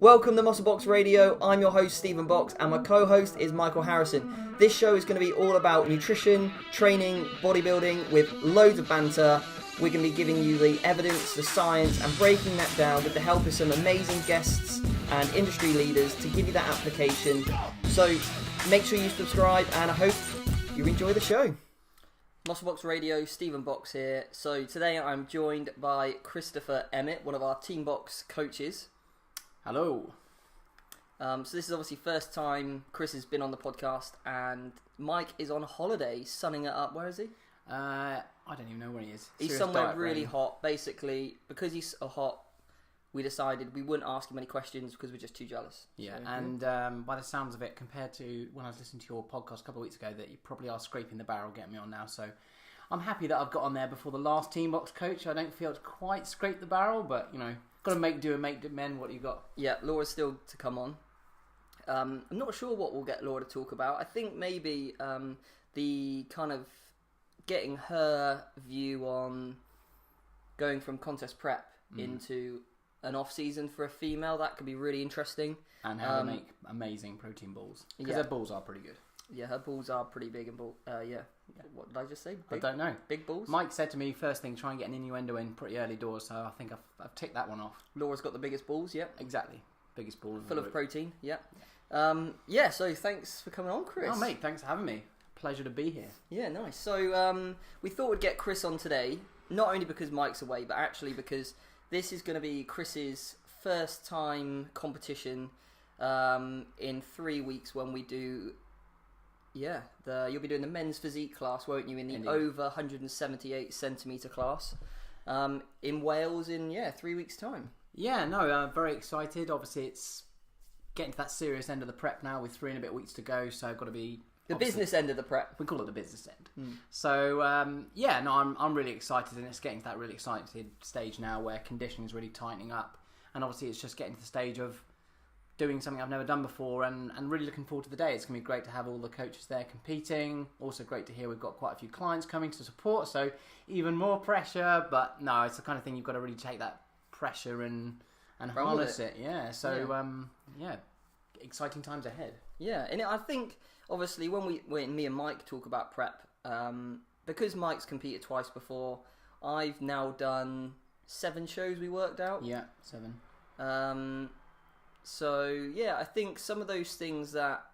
Welcome to MuscleBox Radio. I'm your host, Stephen Box, and my co-host is Michael Harrison. This show is going to be all about nutrition, training, bodybuilding, with loads of banter. We're going to be giving you the evidence, the science, and breaking that down with the help of some amazing guests and industry leaders to give you that application. So make sure you subscribe, and I hope you enjoy the show. MuscleBox Radio, Stephen Box here. So today I'm joined by Christopher Emmett, one of our Team Box coaches. Hello. So this is obviously first time Chris has been on the podcast, and Mike is on holiday, sunning it up. Where is he? I don't even know where he is. He's Serious somewhere really rain. hot. Basically, because he's so hot, we decided we wouldn't ask him any questions because we're just too jealous. Yeah, So, and by the sounds of it, compared to when I was listening to your podcast a couple of weeks ago, that you probably are scraping the barrel getting me on now. So I'm happy that I've got on there before the last Team Box coach. I don't feel it's quite scraped the barrel, but you know, got to make do and make men. What you got? Yeah, Laura's still to come on. I'm not sure what we'll get Laura to talk about. I think maybe the kind of getting her view on going from contest prep into an off season for a female, that could be really interesting. And how to make amazing protein balls, because their balls are pretty good. Yeah, her balls are pretty big and What did I just say? I don't know. Big balls? Mike said to me first thing, try and get an innuendo in pretty early doors, so I think I've ticked that one off. Laura's got the biggest balls, yep. Exactly. Biggest ball. Full of protein, yep. So thanks for coming on, Chris. Oh mate, thanks for having me. Pleasure to be here. Yeah, nice. So we thought we'd get Chris on today, not only because Mike's away, but actually because this is going to be Chris's first time competition in 3 weeks when we do... Yeah, you'll be doing the men's physique class, won't you, in the over 178 centimetre class in Wales in 3 weeks' time. Yeah, no, I'm very excited. Obviously, it's getting to that serious end of the prep now with 3 and a bit weeks to go, so I've got to be... The business end of the prep. We call it the business end. So, I'm really excited, and it's getting to that really excited stage now where conditioning is really tightening up, and obviously it's just getting to the stage of doing something I've never done before, and really looking forward to the day. It's going to be great to have all the coaches there competing. Also great to hear we've got quite a few clients coming to support, so even more pressure. But no, it's the kind of thing you've got to really take that pressure and harness it. Yeah, so exciting times ahead. Yeah, and I think obviously when me and Mike talk about prep, because Mike's competed twice before, I've now done 7 shows we worked out. Yeah, 7. So, yeah, I think some of those things that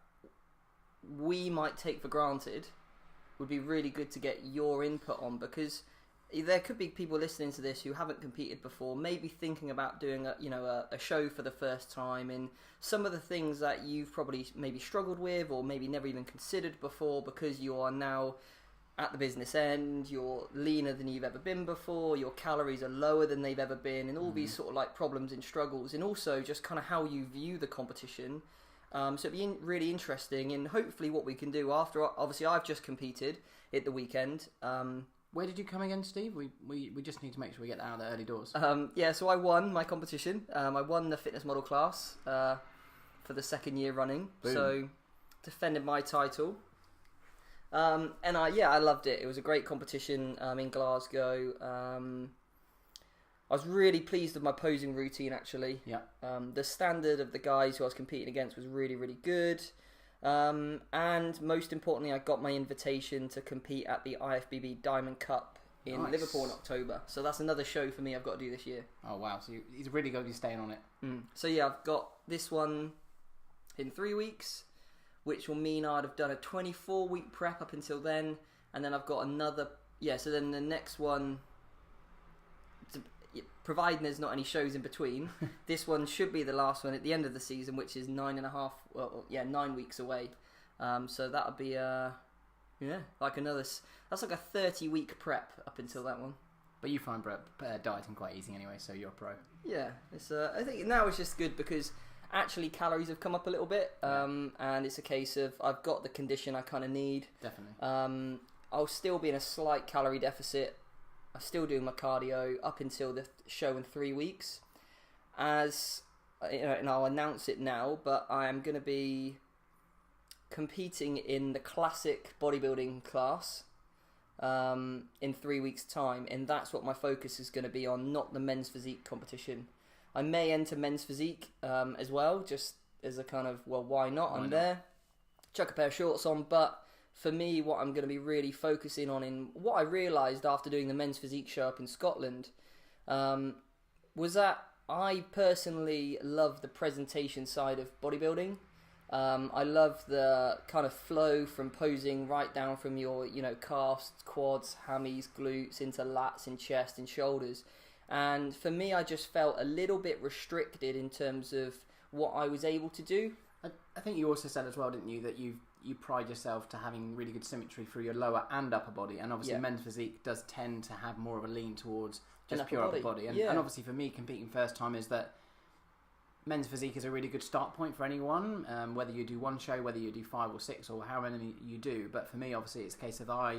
we might take for granted would be really good to get your input on, because there could be people listening to this who haven't competed before, maybe thinking about doing a show for the first time, and some of the things that you've probably maybe struggled with or maybe never even considered before because you are now at the business end, you're leaner than you've ever been before, your calories are lower than they've ever been, and all these sort of like problems and struggles, and also just kind of how you view the competition. So it'd be really interesting, and hopefully what we can do after, obviously I've just competed at the weekend. Where did you come again, Steve? We just need to make sure we get out of the early doors. So I won my competition. I won the fitness model class for the 2nd year running. Boom. So defended my title. I loved it. It was a great competition in Glasgow. I was really pleased with my posing routine, actually. Yeah. The standard of the guys who I was competing against was really, really good. And most importantly, I got my invitation to compete at the IFBB Diamond Cup in Liverpool in October. So that's another show for me I've got to do this year. Oh, wow. So he's really got to be staying on it. So yeah, I've got this one in 3 weeks, which will mean I'd have done a 24-week prep up until then, and then I've got another... Yeah, so then the next one, providing there's not any shows in between, this one should be the last one at the end of the season, which is 9 weeks away. So that'll be, like another... That's like a 30-week prep up until that one. But you find dieting quite easy anyway, so you're a pro. Yeah, I think now it's just good because... Actually, calories have come up a little bit, and it's a case of I've got the condition I kind of need. Definitely. I'll still be in a slight calorie deficit. I'm still doing my cardio up until the show in 3 weeks. And I'll announce it now, but I am going to be competing in the classic bodybuilding class in 3 weeks' time, and that's what my focus is going to be on, not the men's physique competition. I may enter men's physique as well, just as a kind of, well, why not? I'm there. Chuck a pair of shorts on, but for me, what I'm going to be really focusing on, in what I realised after doing the men's physique show up in Scotland, was that I personally love the presentation side of bodybuilding. I love the kind of flow from posing right down from your, calves, quads, hammies, glutes, into lats and chest and shoulders. And for me, I just felt a little bit restricted in terms of what I was able to do. I think you also said as well, didn't you, that you pride yourself to having really good symmetry through your lower and upper body, and obviously men's physique does tend to have more of a lean towards just pure upper body. And obviously for me, competing first time, is that men's physique is a really good start point for anyone, whether you do one show, whether you do 5 or 6 or how many you do. But for me, obviously, it's a case of I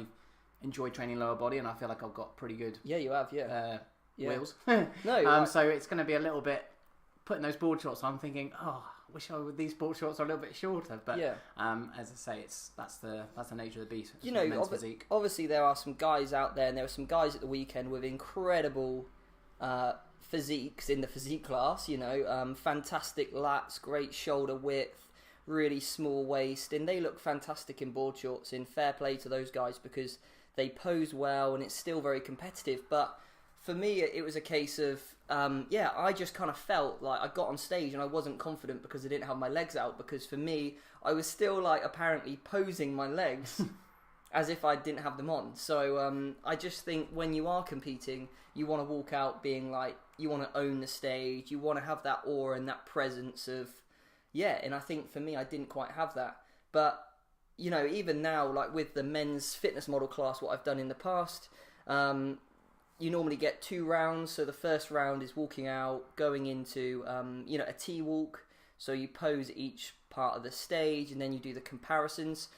enjoy training lower body, and I feel like I've got pretty good wheels. So it's going to be a little bit putting those board shorts on, thinking, oh, I wish these board shorts are a little bit shorter. But as I say, that's the nature of the beast. Men's physique. Obviously there are some guys out there, and there were some guys at the weekend with incredible physiques in the physique class. Fantastic lats, great shoulder width, really small waist, and they look fantastic in board shorts. And fair play to those guys, because they pose well and it's still very competitive. But for me, it was a case of, I just kind of felt like I got on stage and I wasn't confident because I didn't have my legs out. Because for me, I was still apparently posing my legs as if I didn't have them on. So I just think when you are competing, you want to walk out being you want to own the stage, you want to have that aura and that presence of, and I think for me, I didn't quite have that. But, even now, with the men's fitness model class, what I've done in the past, you normally get 2 rounds. So the first round is walking out, going into, a T-walk. So you pose each part of the stage, and then you do the comparisons.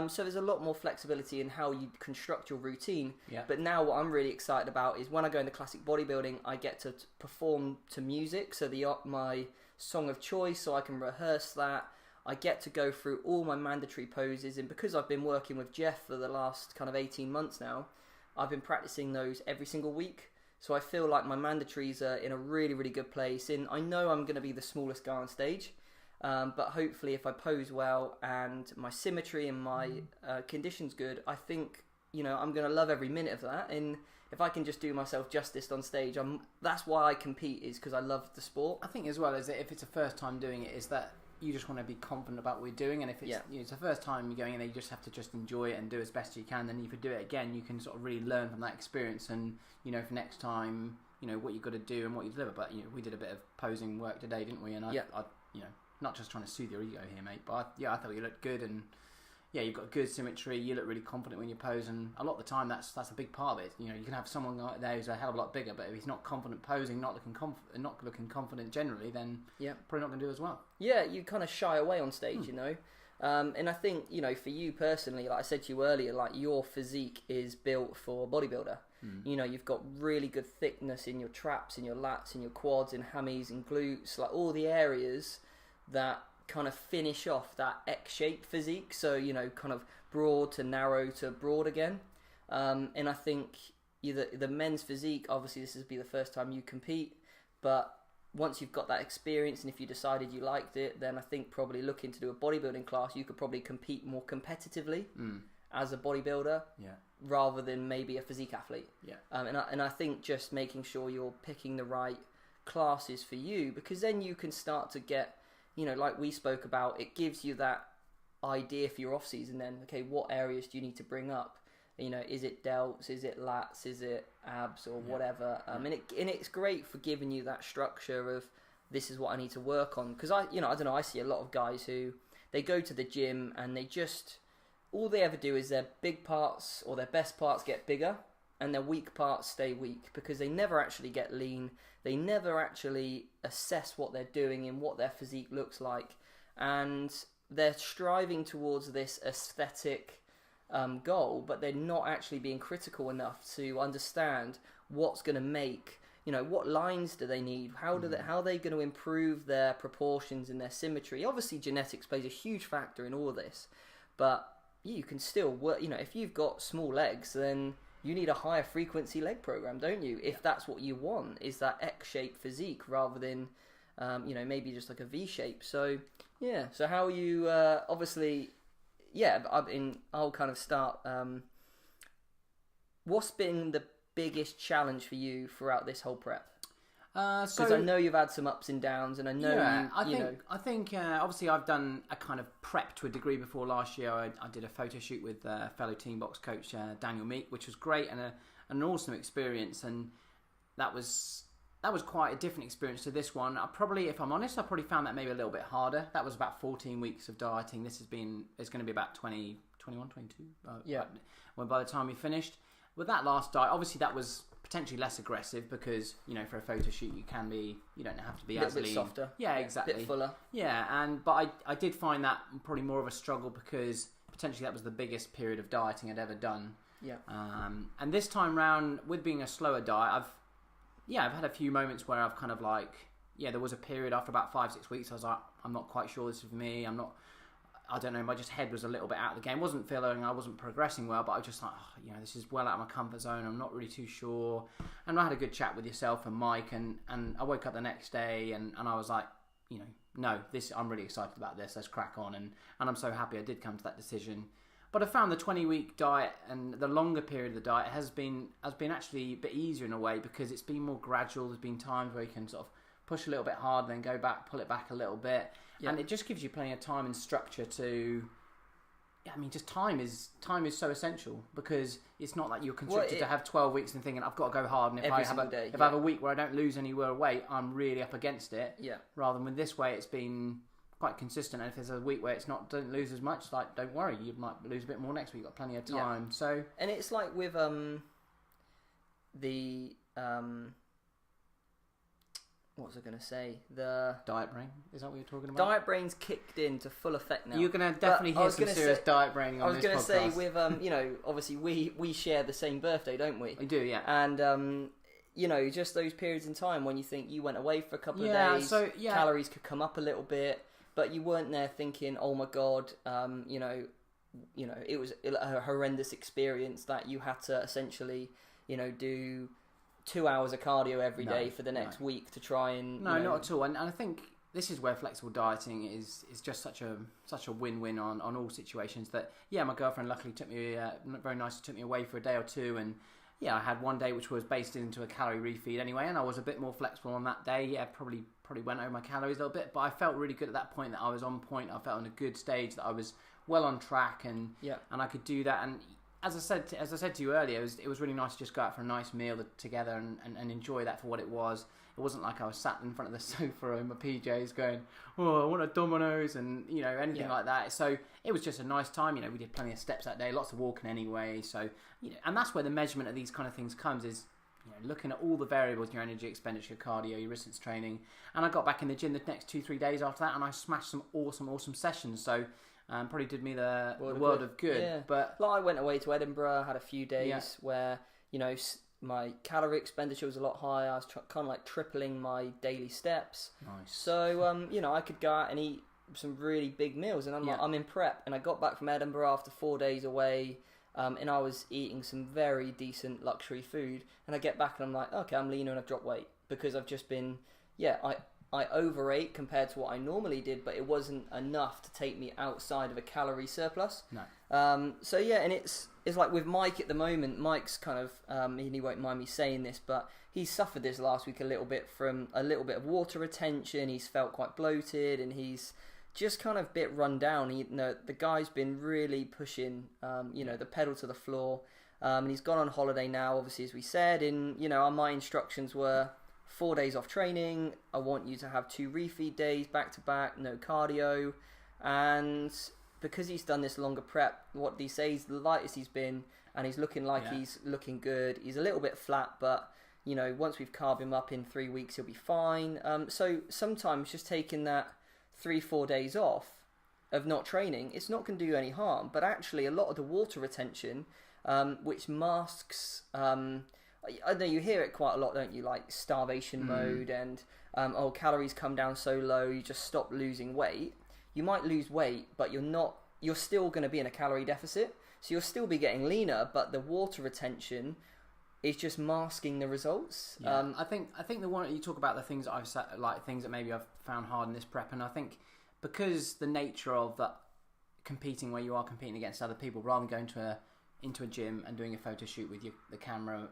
So there's a lot more flexibility in how you construct your routine. Yeah. But now what I'm really excited about is when I go into classic bodybuilding, I get to perform to music. So my song of choice, so I can rehearse that. I get to go through all my mandatory poses. And because I've been working with Jeff for the last kind of 18 months now, I've been practicing those every single week. So I feel like my mandatories are in a really, really good place. And I know I'm going to be the smallest guy on stage. But hopefully if I pose well and my symmetry and my condition's good, I think, I'm going to love every minute of that. And if I can just do myself justice on stage, that's why I compete, is because I love the sport. I think as well is that if it's a first time doing it, is that you just want to be confident about what you're doing. And if it's, it's the first time you're going in there, you just have to just enjoy it and do as best you can. Then if you do it again, you can sort of really learn from that experience. And, for next time, what you've got to do and what you deliver. But, we did a bit of posing work today, didn't we? And I not just trying to soothe your ego here, mate, but I thought you looked good, and you've got good symmetry. You look really confident when you pose, and a lot of the time that's a big part of it. You can have someone like there who's a hell of a lot bigger, but if he's not confident posing, not looking confident generally, then probably not going to do as well. Yeah, you kind of shy away on stage, and I think for you personally, like I said to you earlier, your physique is built for a bodybuilder. You've got really good thickness in your traps, in your lats, in your quads, in hammies, and glutes, all the areas that kind of finish off that X-shaped physique. So, kind of broad to narrow to broad again. And I think the men's physique, obviously this will be the first time you compete, but once you've got that experience and if you decided you liked it, then I think probably looking to do a bodybuilding class, you could probably compete more competitively as a bodybuilder rather than maybe a physique athlete. And I think just making sure you're picking the right classes for you, because then you can start to get, like we spoke about, it gives you that idea for your off-season then, okay, what areas do you need to bring up? Is it delts, is it lats, is it abs, or whatever? And it's great for giving you that structure of, this is what I need to work on. Because I don't know, I see a lot of guys who, they go to the gym and they just, all they ever do is their big parts or their best parts get bigger and their weak parts stay weak, because they never actually get lean. They never actually assess what they're doing and what their physique looks like. And they're striving towards this aesthetic goal, but they're not actually being critical enough to understand what's going to make, what lines do they need? How are they going to improve their proportions and their symmetry? Obviously, genetics plays a huge factor in all of this, but you can still work. If you've got small legs, then you need a higher frequency leg program, don't you? If that's what you want, is that X-shaped physique rather than, maybe just like a V shape. So yeah. So how you obviously, yeah. I'll kind of start. What's been the biggest challenge for you throughout this whole prep? Because I know you've had some ups and downs, and I know I think obviously I've done a kind of prep to a degree before. Last year I did a photo shoot with fellow team box coach Daniel Meek, which was great and an awesome experience, and that was quite a different experience to this one. If I'm honest, I probably found that maybe a little bit harder. That was about 14 weeks of dieting. It's going to be about 20, 21, 22. When by the time we finished with that last diet, obviously that was potentially less aggressive because, for a photo shoot you don't have to be as lean. A bit softer. Yeah, exactly. A bit fuller. Yeah, but I did find that probably more of a struggle because potentially that was the biggest period of dieting I'd ever done. Yeah. And this time round, with being a slower diet, I've had a few moments where I've kind of there was a period after about 5-6 weeks I was like, I'm not quite sure this is for me. I don't know, my head was a little bit out of the game. I wasn't progressing well, but I was just like, this is well out of my comfort zone. I'm not really too sure. And I had a good chat with yourself and Mike, and I woke up the next day and I was like, no, I'm really excited about this. Let's crack on. And I'm so happy I did come to that decision. But I found the 20-week diet and the longer period of the diet has been actually a bit easier in a way because it's been more gradual. There's been times where you can sort of push a little bit hard, then go back, pull it back a little bit. Yeah. And it just gives you plenty of time and structure to... just time is so essential because it's not like you're constricted to have 12 weeks and thinking, I've got to go hard. And if I have a week where I don't lose anywhere weight, I'm really up against it. Yeah. Rather than with this way, it's been quite consistent. And if there's a week where don't lose as much, don't worry, you might lose a bit more next week. You've got plenty of time. Yeah. So... And it's like with what was I going to say? The diet brain. Is that what you're talking about? Diet brain's kicked into full effect now. You're going to definitely hear some serious diet braining on this podcast. I was going to say with, obviously we share the same birthday, don't we? We do, yeah. And, just those periods in time when you think you went away for a couple of days, calories could come up a little bit, but you weren't there thinking, oh my God, it was a horrendous experience that you had to essentially, do 2 hours of cardio every day for the next week to try and... No, not at all. And I think this is where flexible dieting is just such a win-win on all situations that, my girlfriend luckily took me, very nicely took me away for a day or two, and I had one day which was based into a calorie refeed anyway, and I was a bit more flexible on that day. Probably went over my calories a little bit, but I felt really good at that point that I was on point. I felt in a good stage that I was well on track and I could do that. And as I said to you earlier, it was really nice to just go out for a nice meal together and enjoy that for what it was. It wasn't like I was sat in front of the sofa in my PJs going, oh, I want a Domino's and, anything like that. So it was just a nice time. We did plenty of steps that day, lots of walking anyway. So, and that's where the measurement of these kind of things comes is, looking at all the variables, your energy expenditure, cardio, your resistance training. And I got back in the gym the next 2-3 days after that and I smashed some awesome sessions. So, probably did me the world of good. Yeah. But I went away to Edinburgh, had a few days where, my calorie expenditure was a lot higher. I was kind of like tripling my daily steps. Nice. So, I could go out and eat some really big meals. And I'm in prep. And I got back from Edinburgh after 4 days away. And I was eating some very decent luxury food. And I get back and I'm like, okay, I'm leaner and I've dropped weight. Because I've just been, I overate compared to what I normally did, but it wasn't enough to take me outside of a calorie surplus. No. And it's like with Mike at the moment. Mike's kind of, and he won't mind me saying this, but he suffered this last week a little bit from a little bit of water retention. He's felt quite bloated and he's just kind of a bit run down. The guy's been really pushing, the pedal to the floor. And he's gone on holiday now, obviously, as we said. And, my instructions were 4 days off training. I want you to have 2 refeed days back to back, no cardio. And because he's done this longer prep, what he says, the lightest he's been, and he's looking like he's looking good. He's a little bit flat, but once we've carved him up in 3 weeks, he'll be fine. So sometimes just taking that 3-4 days off of not training, it's not going to do you any harm. But actually, a lot of the water retention, which masks. I know you hear it quite a lot, don't you? Like starvation mode and calories come down so low, you just stop losing weight. You might lose weight, but you're still going to be in a calorie deficit. So you'll still be getting leaner, but the water retention is just masking the results. Yeah. I think the one you talk about, the things that I've said, like things that maybe I've found hard in this prep, and I think because the nature of that competing, where you are competing against other people, rather than going into a gym and doing a photo shoot with the cameraman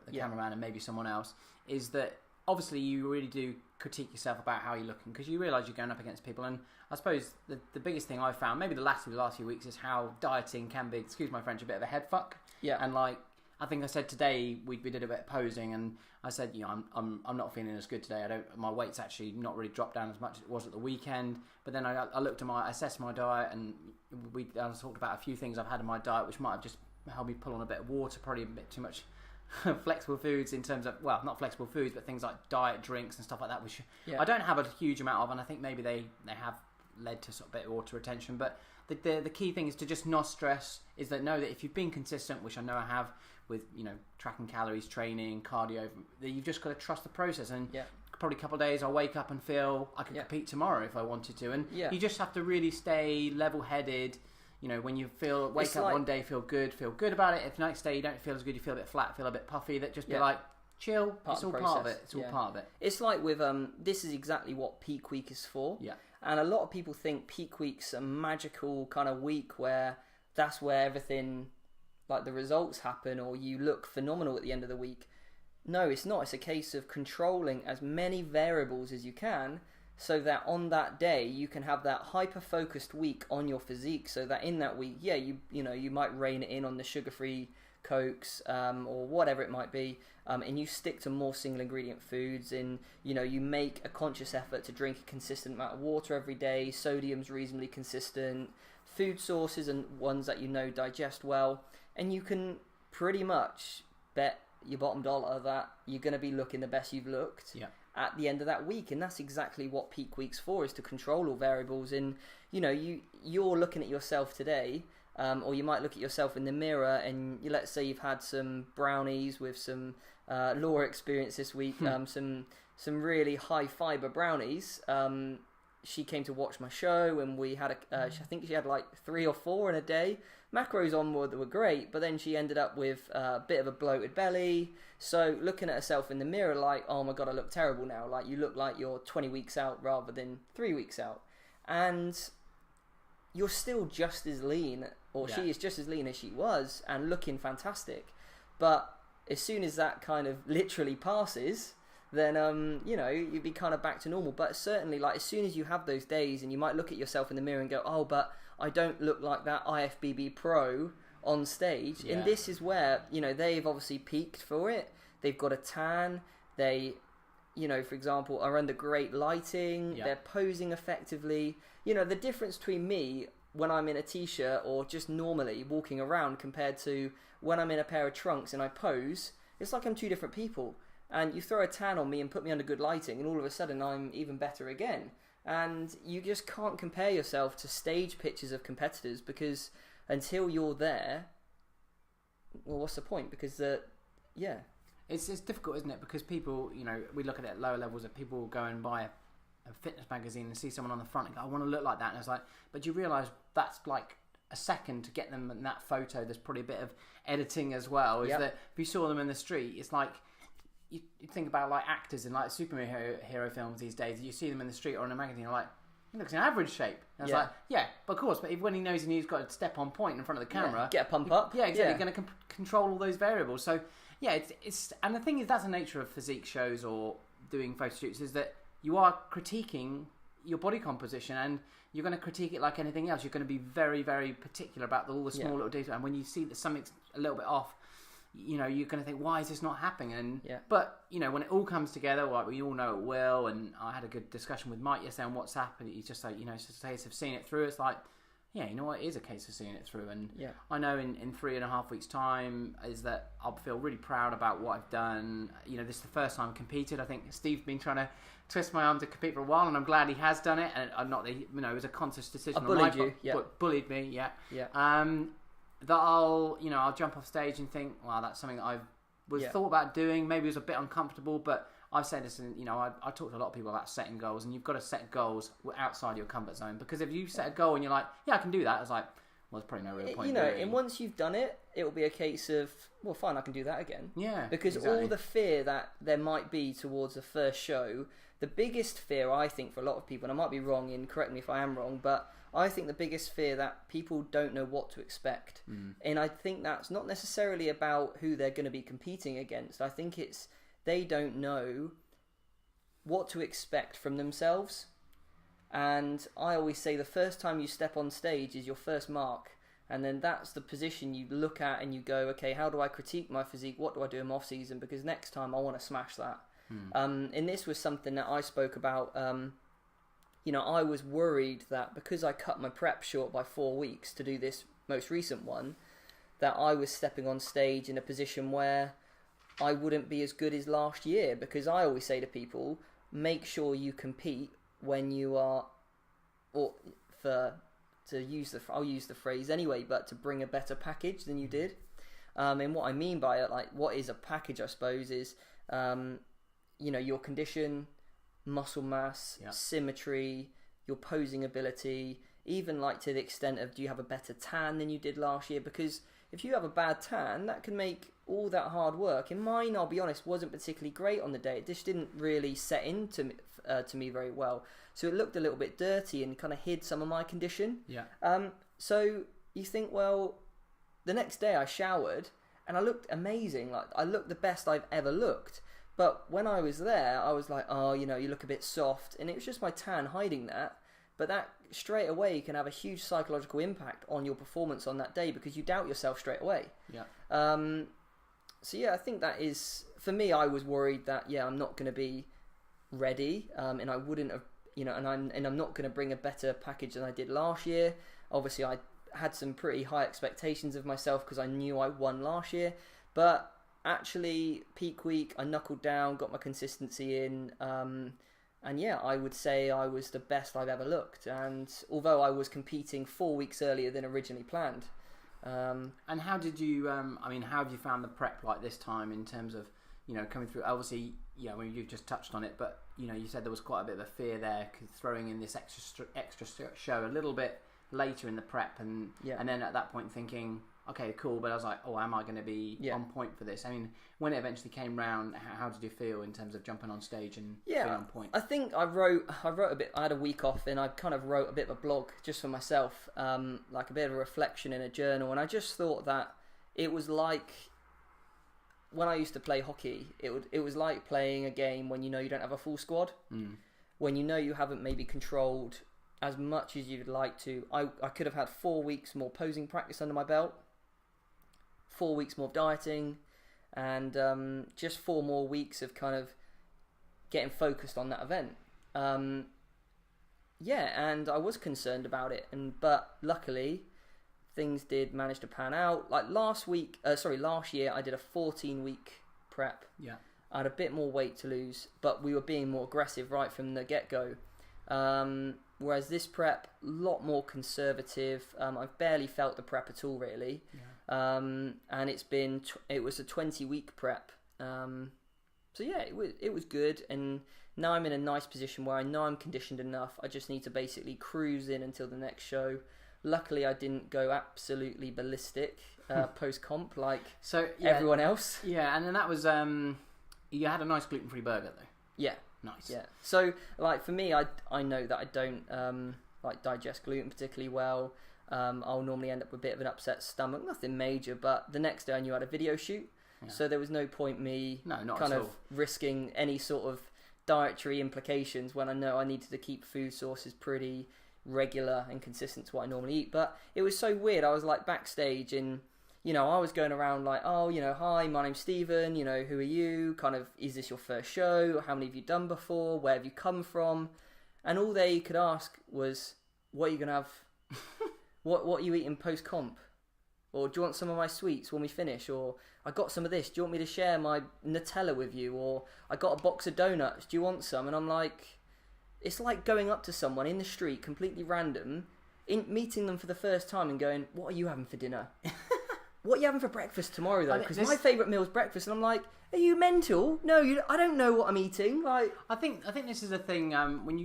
and maybe someone else, is that obviously you really do critique yourself about how you're looking, because you realise you're going up against people. And I suppose the biggest thing I've found, maybe the last few weeks, is how dieting can be, excuse my French, a bit of a head fuck. Yeah. And like, I think I said today we did a bit of posing, and I said, you know, I'm not feeling as good today. My weight's actually not really dropped down as much as it was at the weekend. But then I assessed my diet, and I talked about a few things I've had in my diet which might have just helped me pull on a bit of water, probably a bit too much flexible foods in terms of, well, not flexible foods, but things like diet drinks and stuff like that, which I don't have a huge amount of, and I think maybe they have led to sort of a bit of water retention. But the key thing is to just not stress, is that know that if you've been consistent, which I know I have, with, you know, tracking calories, training, cardio, that you've just got to trust the process. And probably a couple of days I'll wake up and feel I could compete tomorrow if I wanted to. And you just have to really stay level-headed. You know, when you wake up one day, feel good about it. If the next day you don't feel as good, you feel a bit flat, feel a bit puffy, that just be like, chill, it's all part of it. It's all part of it. It's like with, this is exactly what peak week is for. Yeah. And a lot of people think peak week's a magical kind of week where that's where everything, like the results happen, or you look phenomenal at the end of the week. No, it's not. It's a case of controlling as many variables as you can, so that on that day you can have that hyper-focused week on your physique, so that in that week, you might rein it in on the sugar-free Cokes, or whatever it might be, and you stick to more single ingredient foods, and you make a conscious effort to drink a consistent amount of water every day, sodium's reasonably consistent, food sources and ones that digest well, and you can pretty much bet your bottom dollar that you're going to be looking the best you've looked at the end of that week. And that's exactly what peak week's for, is to control all variables. And you're looking at yourself today, or you might look at yourself in the mirror, and let's say you've had some brownies with some Laura experience this week, some really high fiber brownies. She came to watch my show, and we had I think she had like 3 or 4 in a day. Macros on were great, but then she ended up with a bit of a bloated belly. So looking at herself in the mirror, like, oh my god, I look terrible now. Like, you look like you're 20 weeks out rather than 3 weeks out, and you're still just as lean, or she is just as lean as she was, and looking fantastic. But as soon as that kind of literally passes, then you'd be kind of back to normal. But certainly, like, as soon as you have those days, and you might look at yourself in the mirror and go, oh, but I don't look like that IFBB pro on stage. And this is where, they've obviously peaked for it. They've got a tan. They, for example, are under great lighting. They're posing effectively. The difference between me when I'm in a t-shirt or just normally walking around compared to when I'm in a pair of trunks and I pose, it's like I'm 2 different people. And you throw a tan on me and put me under good lighting, and all of a sudden I'm even better again. And you just can't compare yourself to stage pictures of competitors, because until you're there, well, what's the point? Because it's difficult, isn't it? Because people, we look at it at lower levels, that people will go and buy a fitness magazine and see someone on the front and go, I want to look like that. And it's like, but you realise that's like a second to get them in that photo. There's probably a bit of editing as well. Is that if you saw them in the street, it's like, you think about like actors in like superhero films these days. You see them in the street or in a magazine, you're like, he looks in average shape. And it's like, but of course. But when he knows he's got to step on point in front of the camera, get a pump up. Yeah, exactly. You're going to control all those variables. So it's and the thing is, that's the nature of physique shows or doing photo shoots, is that you are critiquing your body composition, and you're going to critique it like anything else. You're going to be very, very particular about all the small little details. And when you see that something's a little bit off, you're going to think, why is this not happening? And but when it all comes together, like we all know it will. And I had a good discussion with Mike yesterday on WhatsApp, and he's just like, it's just a case of seeing it through. It's like, you know what, it is a case of seeing it through. And I know in 3.5 weeks' time is that I'll feel really proud about what I've done. This is the first time I've competed. I think Steve's been trying to twist my arm to compete for a while, and I'm glad he has done it. And I'm not, it was a conscious decision. Bullied you, bullied me, that I'll jump off stage and think, wow, that's something that I was thought about doing. Maybe it was a bit uncomfortable, but I've said this, and I talk to a lot of people about setting goals, and you've got to set goals outside your comfort zone, because if you set a goal and you're like, I can do that, it's like, well, there's probably no real point. You know, and once you've done it, it will be a case of, well, fine, I can do that again. Yeah, because exactly. all the fear that there might be towards the first show, the biggest fear I think for a lot of people, and I might be wrong, and correct me if I am wrong, but I think the biggest fear that people don't know what to expect. And I think that's not necessarily about who they're going to be competing against. I think it's they don't know what to expect from themselves. And I always say the first time you step on stage is your first mark. And then that's the position you look at and you go, okay, how do I critique my physique? What do I do in off season? Because next time I want to smash that. And this was something that I spoke about. You know, I was worried that because I cut my prep short by 4 weeks to do this most recent one, that I was stepping on stage in a position where I wouldn't be as good as last year. Because I always say to people, make sure you compete when you are, or I'll use the phrase anyway, but to bring a better package than you did. And what I mean by it, like what is a package, I suppose, is you know, your condition, muscle mass, symmetry, your posing ability, even like to the extent of do you have a better tan than you did last year? Because if you have a bad tan, that can make all that hard work. And mine, I'll be honest, wasn't particularly great on the day. It just didn't really set into me, to me very well. So it looked a little bit dirty and kind of hid some of my condition. Yeah. So you think, well, the next day I showered and I looked amazing. Like I looked the best I've ever looked. But when I was there, I was like, oh, you know, you look a bit soft. And it was just my tan hiding that. But that straight away can have a huge psychological impact on your performance on that day because you doubt yourself straight away. Yeah. So yeah, I think that is, for me, I was worried that, I'm not going to be ready. And I wouldn't have, you know, and I'm not going to bring a better package than I did last year. Obviously, I had some pretty high expectations of myself because I knew I won last year. But actually, peak week, I knuckled down, got my consistency in, and yeah, I would say I was the best I've ever looked. And although I was competing 4 weeks earlier than originally planned. And how did you, how have you found the prep like this time in terms of, you know, coming through? Obviously, you know, when you've just touched on it, but, you know, you said there was quite a bit of a fear there, throwing in this extra show a little bit later in the prep, and then at that point thinking, okay, cool, but I was like, oh, am I going to be on point for this? I mean, when it eventually came round, how did you feel in terms of jumping on stage and feeling on point? I think I wrote a bit. I had a week off, and I kind of wrote a bit of a blog just for myself, like a bit of a reflection in a journal. And I just thought that it was like when I used to play hockey. It was like playing a game when you know you don't have a full squad, when you know you haven't maybe controlled as much as you'd like to. I could have had 4 weeks more posing practice under my belt. 4 weeks more dieting, and just 4 more weeks of kind of getting focused on that event. And I was concerned about it, but luckily things did manage to pan out. Like last year I did a 14-week prep. Yeah, I had a bit more weight to lose, but we were being more aggressive right from the get-go. Whereas this prep, a lot more conservative. I've barely felt the prep at all, really. Yeah. And it was a 20-week prep. So yeah, it was good. And now I'm in a nice position where I know I'm conditioned enough. I just need to basically cruise in until the next show. Luckily, I didn't go absolutely ballistic post-comp like everyone else. Yeah, and then that was... you had a nice gluten-free burger, though. Yeah. Nice. Yeah. So, like, for me, I know that I don't digest gluten particularly well. I'll normally end up with a bit of an upset stomach. Nothing major, but the next day I knew I had a video shoot. Yeah. So there was no point me risking any sort of dietary implications when I know I needed to keep food sources pretty regular and consistent to what I normally eat. But it was so weird. I was like backstage and, you know, I was going around like, oh, you know, hi, my name's Stephen, you know, who are you? Kind of, is this your first show? How many have you done before? Where have you come from? And all they could ask was, what are you going to have? What are you eating post-comp? Or do you want some of my sweets when we finish? Or I got some of this. Do you want me to share my Nutella with you? Or I got a box of donuts. Do you want some? And I'm like, it's like going up to someone in the street, completely random, meeting them for the first time and going, what are you having for dinner? What are you having for breakfast tomorrow, though? Because my favourite meal is breakfast. And I'm like, are you mental? No, I don't know what I'm eating. Like, I think this is a thing, when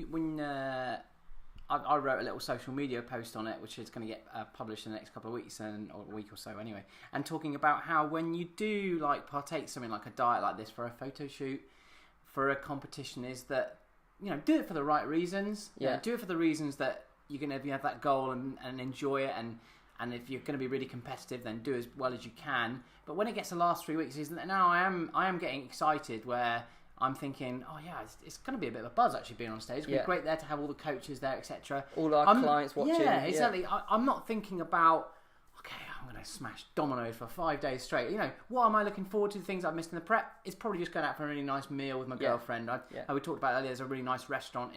I wrote a little social media post on it, which is going to get published in the next couple of weeks or a week or so anyway, and talking about how when you do like partake something like a diet like this for a photo shoot, for a competition, is that do it for the right reasons. Do it for the reasons that you're going to have that goal and enjoy it, and if you're going to be really competitive, then do as well as you can. But when it gets the last 3 weeks, now I am getting excited where I'm thinking, oh yeah, it's going to be a bit of a buzz actually being on stage. It's going to be great there to have all the coaches there, etc. All our clients watching. Yeah, exactly. I'm not thinking about, okay, I'm going to smash dominoes for 5 days straight. What am I looking forward to? The things I've missed in the prep is probably just going out for a really nice meal with my girlfriend. We talked about earlier, there's a really nice restaurant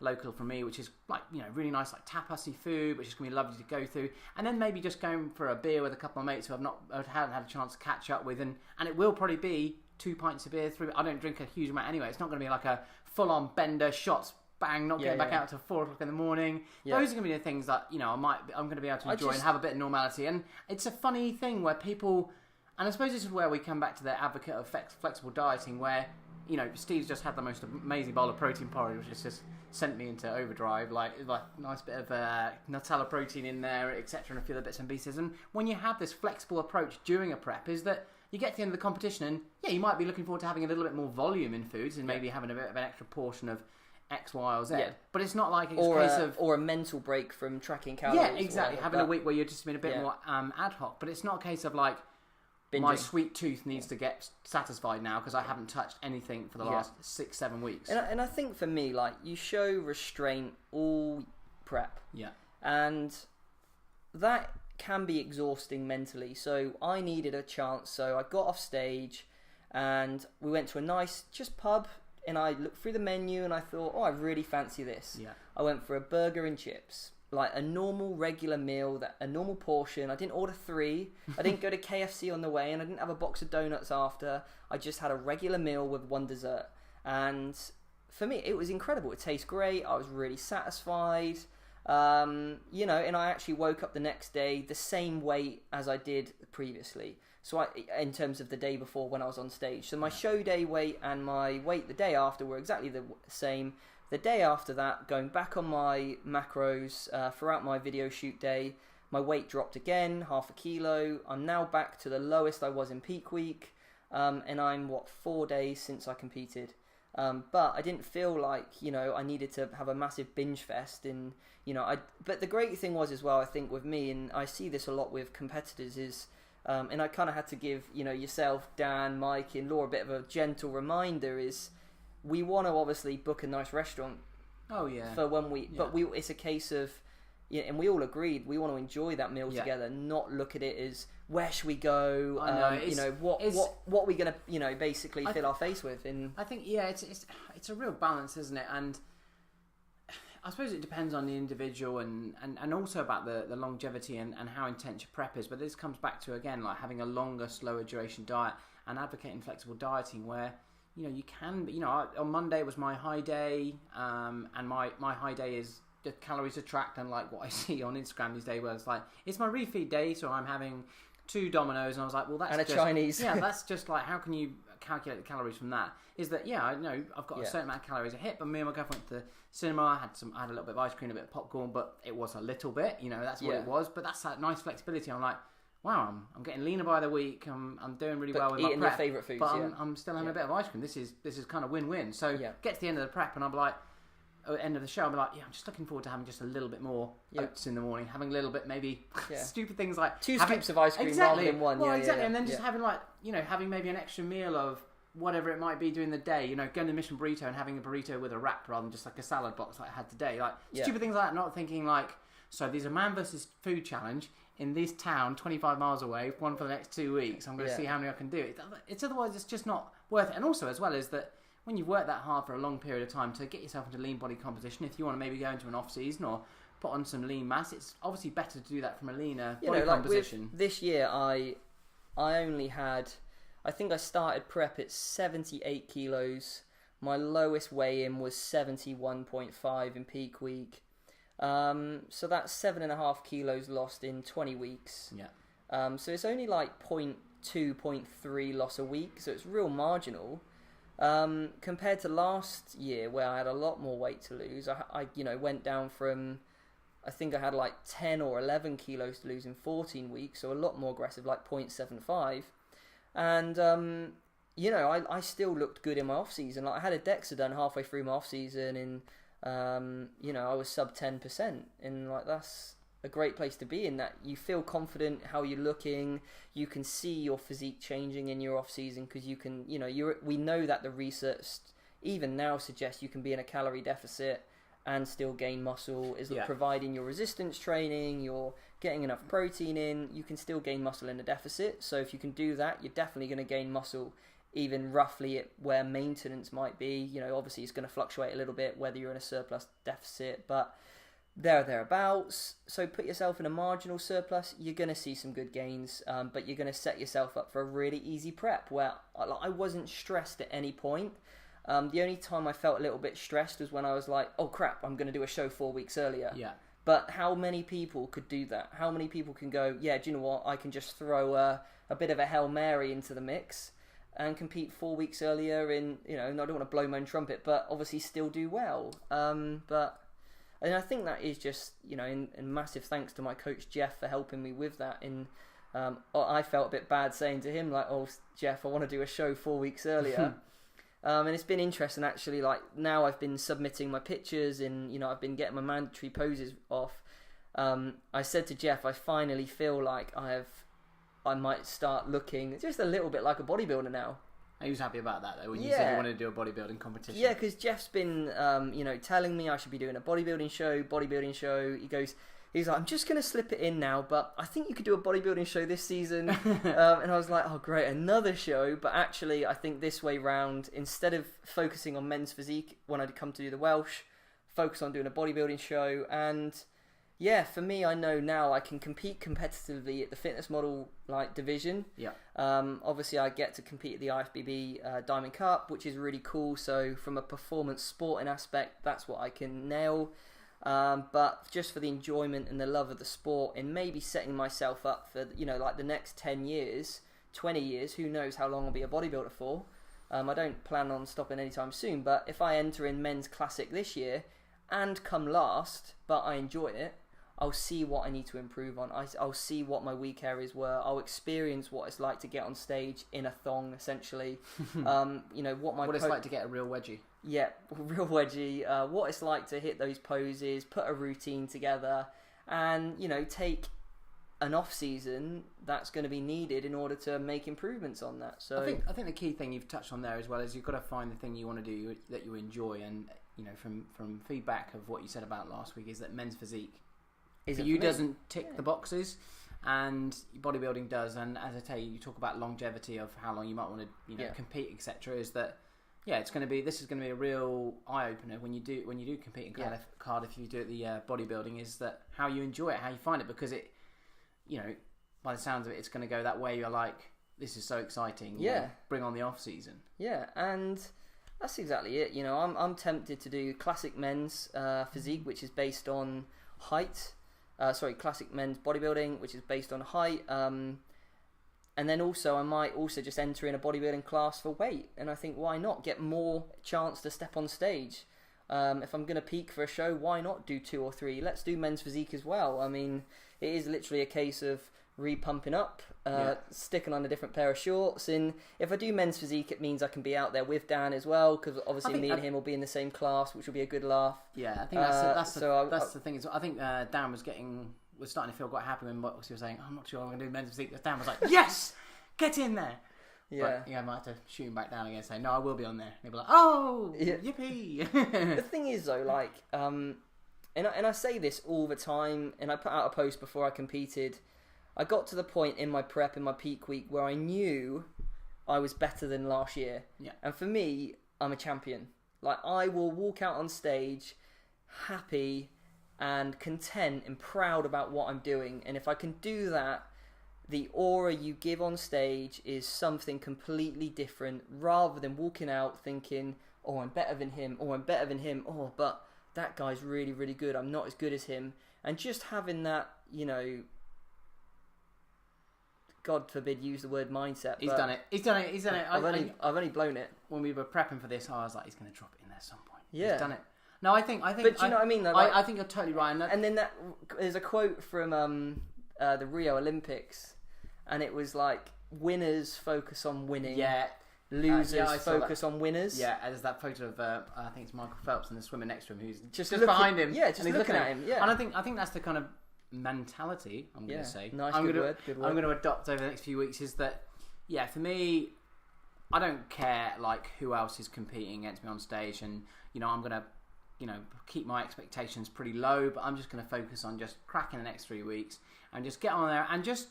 local for me, which is like, really nice, like tapasy food, which is going to be lovely to go through. And then maybe just going for a beer with a couple of mates who I haven't had a chance to catch up with. And it will probably be 2 pints of beer, 3. I don't drink a huge amount anyway. It's not going to be like a full-on bender, shots, bang, not getting back out till 4 o'clock in the morning. Those are going to be the things that, I'm going to be able to enjoy and have a bit of normality. And it's a funny thing where people, and I suppose this is where we come back to the advocate of flexible dieting, where, Steve's just had the most amazing bowl of protein porridge, which has just sent me into overdrive, like nice bit of Nutella protein in there, etc., and a few other bits and pieces. And when you have this flexible approach during a prep, is that you get to the end of the competition and you might be looking forward to having a little bit more volume in foods and maybe having a bit of an extra portion of X, Y, or Z. But it's not like it's a case of... Or a mental break from tracking calories. Yeah, exactly. Having a week where you're just being a bit more ad hoc. But it's not a case of like, binging. My sweet tooth needs to get satisfied now because I haven't touched anything for the last 6-7 weeks. And I think for me, like, you show restraint all prep. Yeah. And that can be exhausting mentally. So I needed a chance. So I got off stage and we went to a nice pub, and I looked through the menu and I thought, I really fancy this. Yeah. I went for a burger and chips. Like a normal regular meal, a normal portion. I didn't order 3. I didn't go to KFC on the way, and I didn't have a box of donuts after. I just had a regular meal with 1 dessert. And for me, it was incredible. It tastes great. I was really satisfied. And I actually woke up the next day the same weight as I did previously. So in terms of the day before when I was on stage. So my show day weight and my weight the day after were exactly the same. The day after that, going back on my macros throughout my video shoot day, my weight dropped again, 0.5 kilo. I'm now back to the lowest I was in peak week, and I'm, 4 days since I competed. But I didn't feel like, I needed to have a massive binge fest. And, but the great thing was as well, I think with me, and I see this a lot with competitors, is, and I kind of had to give, yourself, Dan, Mike, and Laura a bit of a gentle reminder, is, we want to obviously book a nice restaurant. Oh yeah. For when we, but it's a case of, and we all agreed we want to enjoy that meal together, not look at it as where should we go. What are we gonna basically fill our face with. And I think it's a real balance, isn't it? And I suppose it depends on the individual and also about the longevity and how intense your prep is. But this comes back to again like having a longer, slower duration diet and advocating flexible dieting where. You can, on Monday was my high day, and my high day is the calories are tracked, unlike what I see on Instagram these days, where it's like, it's my refeed day, so I'm having 2 Dominoes, and I was like, well, that's and just... Chinese. Yeah, that's just like, how can you calculate the calories from that? Is that, I know I've got a certain amount of calories a hit, but me and my girlfriend went to the cinema, I had a little bit of ice cream, a bit of popcorn, but it was a little bit, that's what it was, but that's that nice flexibility. I'm like, wow, I'm getting leaner by the week. I'm doing really well with my prep. Eating your favourite foods, but I'm still having a bit of ice cream. This is kind of win-win. So get to the end of the prep, and I'm like, at the end of the show, I'm like, I'm just looking forward to having just a little bit more oats in the morning, having a little bit maybe stupid things like 2 scoops of ice cream rather than 1. Well, exactly, and then just having like having maybe an extra meal of whatever it might be during the day. Going to Mission Burrito and having a burrito with a wrap rather than just like a salad box like I had today. Like stupid things like that. Not thinking like, so there's a man versus food challenge in this town 25 miles away, one for the next 2 weeks. I'm going to see how many I can do. It's otherwise it's just not worth it. And also as well is that when you've worked that hard for a long period of time to get yourself into lean body composition, if you want to maybe go into an off season or put on some lean mass, it's obviously better to do that from a leaner body composition. With this year I only had, I think I started prep at 78 kilos. My lowest weigh-in was 71.5 in peak week. So that's 7.5 kilos lost in 20 weeks. So it's only like 0.2, 0.3 loss a week. So it's real marginal. Compared to last year where I had a lot more weight to lose, I went down from, I think I had like 10 or 11 kilos to lose in 14 weeks, so a lot more aggressive, like 0.75. And, I still looked good in my off-season. Like I had a DEXA done halfway through my off-season and, I was sub 10%. And like that's a great place to be in that you feel confident how you're looking. You can see your physique changing in your off-season because you can, we know that the research even now suggests you can be in a calorie deficit and still gain muscle, providing your resistance training, you're getting enough protein in, you can still gain muscle in a deficit. So if you can do that, you're definitely going to gain muscle even roughly at where maintenance might be. Obviously it's going to fluctuate a little bit whether you're in a surplus deficit, but thereabouts. So put yourself in a marginal surplus, you're going to see some good gains, but you're going to set yourself up for a really easy prep where I wasn't stressed at any point. The only time I felt a little bit stressed was when I was like, oh crap, I'm going to do a show 4 weeks earlier. Yeah. But how many people could do that? How many people can go, yeah, do you know what? I can just throw a bit of a Hail Mary into the mix and compete 4 weeks earlier in, I don't want to blow my own trumpet, but obviously still do well. And I think that is just, in massive thanks to my coach Jeff for helping me with that. I felt a bit bad saying to him, like, oh, Jeff, I want to do a show 4 weeks earlier. And it's been interesting actually, like now I've been submitting my pictures and, I've been getting my mandatory poses off. I said to Jeff, I finally feel like I might start looking just a little bit like a bodybuilder now. He was happy about that though when you said you wanted to do a bodybuilding competition. Yeah, because Jeff's been, telling me I should be doing a bodybuilding show. He's like, I'm just going to slip it in now, but I think you could do a bodybuilding show this season. And I was like, oh great, another show. But actually, I think this way round, instead of focusing on men's physique when I come to do the Welsh, focus on doing a bodybuilding show. And yeah, for me, I know now I can compete competitively at the fitness model division. Yeah. Obviously, I get to compete at the IFBB Diamond Cup, which is really cool. So from a performance sporting aspect, that's what I can nail. But just for the enjoyment and the love of the sport and maybe setting myself up for, the next 10 years, 20 years, who knows how long I'll be a bodybuilder for. I don't plan on stopping anytime soon, but if I enter in men's classic this year and come last, but I enjoy it, I'll see what I need to improve on. I'll see what my weak areas were. I'll experience what it's like to get on stage in a thong, essentially. What it's like to get a real wedgie. Yeah, real wedgie. What it's like to hit those poses, put a routine together, and take an off season that's going to be needed in order to make improvements on that. So I think the key thing you've touched on there as well is you've got to find the thing you want to do that you enjoy. And from feedback of what you said about last week is that men's physique for you doesn't tick the boxes, and bodybuilding does. And as I tell you, you talk about longevity of how long you might want to compete, etc. Is that this is going to be a real eye opener when you do compete in Cardiff. If you do it the bodybuilding, is that how you enjoy it, how you find it, because it, by the sounds of it, it's going to go that way. You're like, this is so exciting. Bring on the off season. Yeah, and that's exactly it. I'm tempted to do classic men's physique, which is based on height. Classic men's bodybuilding, which is based on height. And then also I might also just enter in a bodybuilding class for weight. And I think, why not get more chance to step on stage? If I'm going to peak for a show, why not do 2 or 3? Let's do men's physique as well. I mean, it is literally a case of re-pumping up, sticking on a different pair of shorts. And if I do men's physique, it means I can be out there with Dan as well, because obviously me and him will be in the same class, which will be a good laugh. Yeah, I think that's the thing. I think Dan was starting to feel quite happy when Moxie was saying, I'm not sure I'm going to do men's physique. Dan was like, yes, get in there. Yeah. But I might have to shoot him back down again and say, no, I will be on there. And he'll be like, oh, yippee. The thing is though, and I say this all the time, and I put out a post before I competed. I got to the point in my prep, in my peak week, where I knew I was better than last year. Yeah. And for me, I'm a champion. I will walk out on stage happy and content and proud about what I'm doing. And if I can do that, the aura you give on stage is something completely different, rather than walking out thinking, oh, I'm better than him, or I'm better than him, oh, but that guy's really, really good, I'm not as good as him. And just having that, God forbid, use the word mindset. He's done it. I've only blown it. When we were prepping for this, I was like, he's going to drop it in there at some point. Yeah. He's done it. No, I think. But do you know what I mean? Though, like, I think you're totally right. And then there's a quote from the Rio Olympics, and it was like, winners focus on winning. Yeah. Losers focus on winners. Yeah, there's that photo of I think it's Michael Phelps and the swimmer next to him who's just looking, behind him. Yeah, just looking at him. Yeah, and I think that's the kind of mentality I'm going to say. Nice, good word. I'm going to adopt over the next few weeks is that for me, I don't care like who else is competing against me on stage, and I'm going to keep my expectations pretty low, but I'm just going to focus on just cracking the next 3 weeks and just get on there and just.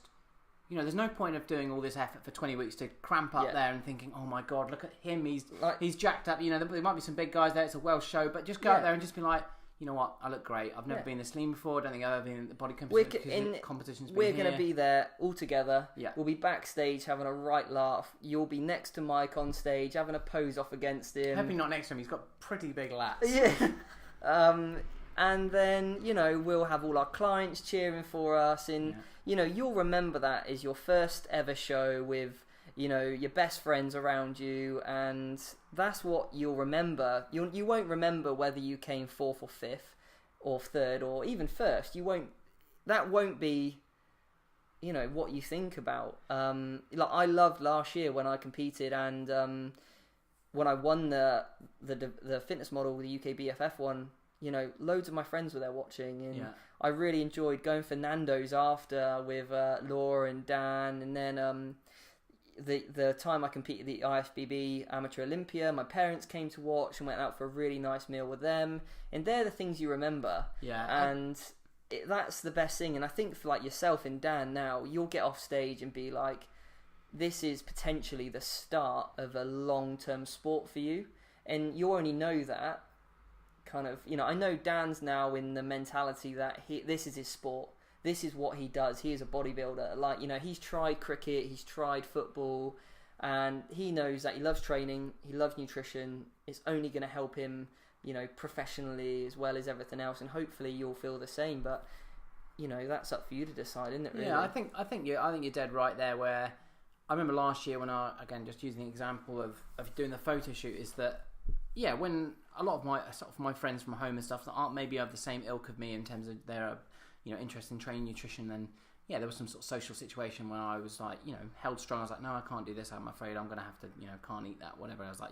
There's no point of doing all this effort for 20 weeks to cramp up there and thinking, oh my God, look at him, he's jacked up. There might be some big guys there, it's a Welsh show, but just go out there and just be like, you know what, I look great. I've never been this lean before. I don't think I've ever been in the body competitions. We're going to be there all together. Yeah. We'll be backstage having a right laugh. You'll be next to Mike on stage having a pose off against him. Hoping not next to him. He's got pretty big lats. Yeah. And then, we'll have all our clients cheering for us. And, you'll remember that as your first ever show with, your best friends around you. And that's what you'll remember. You won't remember whether you came 4th or 5th or 3rd or even 1st. That won't be, what you think about. I loved last year when I competed and when I won the fitness model, the UK BFF one. Loads of my friends were there watching, and I really enjoyed going for Nando's after with Laura and Dan, and then the time I competed at the IFBB Amateur Olympia, my parents came to watch and went out for a really nice meal with them, and they're the things you remember. And that's the best thing. And I think for like yourself and Dan now, you'll get off stage and be like, this is potentially the start of a long-term sport for you, and you'll only know that. Kind of, I know Dan's now in the mentality that this is his sport. This is what he does. He is a bodybuilder. Like, he's tried cricket, he's tried football, and he knows that he loves training, he loves nutrition. It's only going to help him, professionally as well as everything else. And hopefully you'll feel the same. But, that's up for you to decide, isn't it? Really? Yeah, I think you're dead right there. Where I remember last year when just using the example of doing the photo shoot, is that when a lot of my friends from home and stuff that aren't maybe of the same ilk of me in terms of their interest in training nutrition, then there was some sort of social situation where I was like held strong. I was like, no, I can't do this. I'm afraid I'm gonna have to can't eat that, whatever. I was like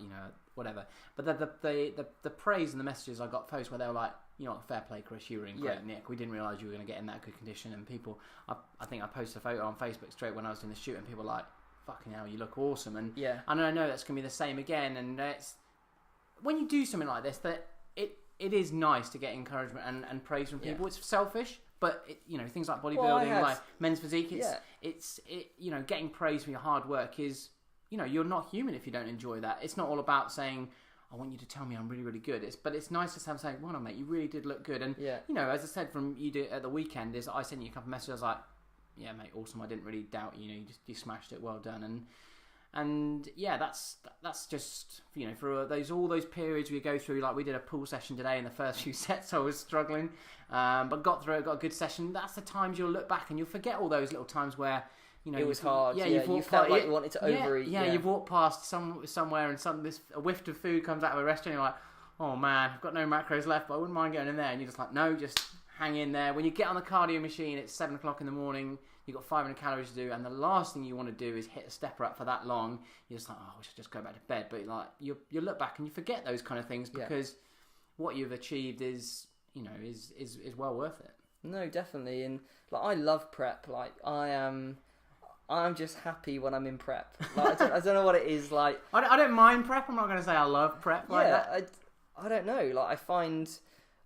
whatever. But the praise and the messages I got post where they were like, fair play, Chris, you were in great nick. We didn't realise you were going to get in that good condition. And people, I think I posted a photo on Facebook straight when I was doing the shoot, and people were like, fucking hell, you look awesome. And I know that's gonna be the same again. And it's when you do something like this, that it is nice to get encouragement and praise from people. It's selfish, but things like bodybuilding, like men's physique, it's getting praise for your hard work is, you're not human if you don't enjoy that. It's not all about saying, I want you to tell me I'm really, really good. But it's nice to have saying, well, no, mate, you really did look good. And as I said from you at the weekend, is I sent you a couple of messages. I was like, yeah, mate, awesome. I didn't really doubt you. You smashed it. Well done. And that's just for all those periods we go through. Like we did a pool session today. In the first few sets, I was struggling, but got through it. Got a good session. That's the times you'll look back and you'll forget all those little times where it was hard. Yeah, you felt like you wanted to overeat. Yeah, you've walked past somewhere and a whiff of food comes out of a restaurant. And you're like, oh man, I've got no macros left, but I wouldn't mind going in there. And you're just like, no, just hang in there. When you get on the cardio machine, it's 7 o'clock in the morning. You've got 500 calories to do, and the last thing you want to do is hit a stepper up for that long. You're just like, oh, I should just go back to bed. But like you look back and you forget those kind of things because what you've achieved is well worth it. No, definitely. And like I love prep. Like I'm just happy when I'm in prep. Like I don't know what it is. Like I don't mind prep. I'm not going to say I love prep. Like that. I don't know. Like I find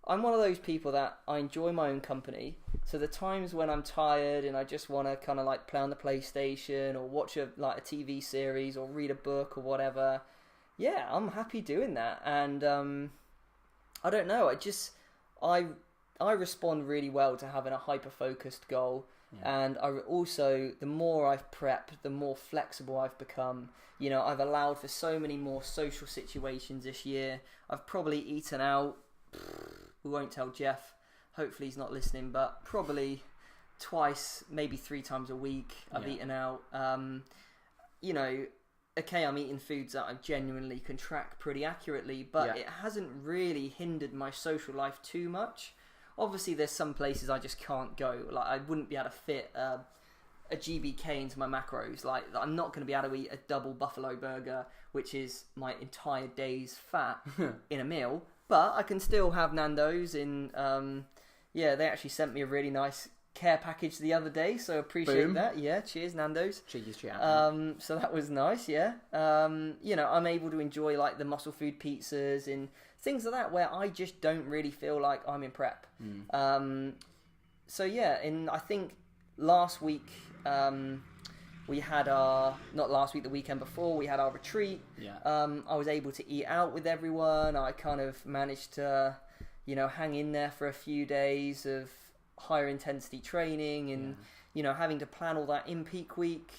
I'm one of those people that I enjoy my own company. So the times when I'm tired and I just want to kind of like play on the PlayStation or watch a TV series or read a book or whatever, I'm happy doing that. And I don't know, I respond really well to having a hyper-focused goal. And I also, the more I've prepped, the more flexible I've become. I've allowed for so many more social situations this year. I've probably eaten out, we won't tell Jeff. Hopefully he's not listening, but probably twice, maybe 3 times a week. I've Yeah. eaten out. Okay, I'm eating foods that I genuinely can track pretty accurately, but it hasn't really hindered my social life too much. Obviously, there's some places I just can't go. Like, I wouldn't be able to fit a GBK into my macros. Like, I'm not going to be able to eat a double buffalo burger, which is my entire day's fat, in a meal. But I can still have Nando's in... they actually sent me a really nice care package the other day, so appreciate that. Yeah, cheers, Nando's. Cheers. So that was nice, yeah. I'm able to enjoy like the MuscleFood pizzas and things like that where I just don't really feel like I'm in prep. And I think last week we had the weekend before, we had our retreat. Yeah. I was able to eat out with everyone. I kind of managed to, hang in there for a few days of higher intensity training and having to plan all that in peak week.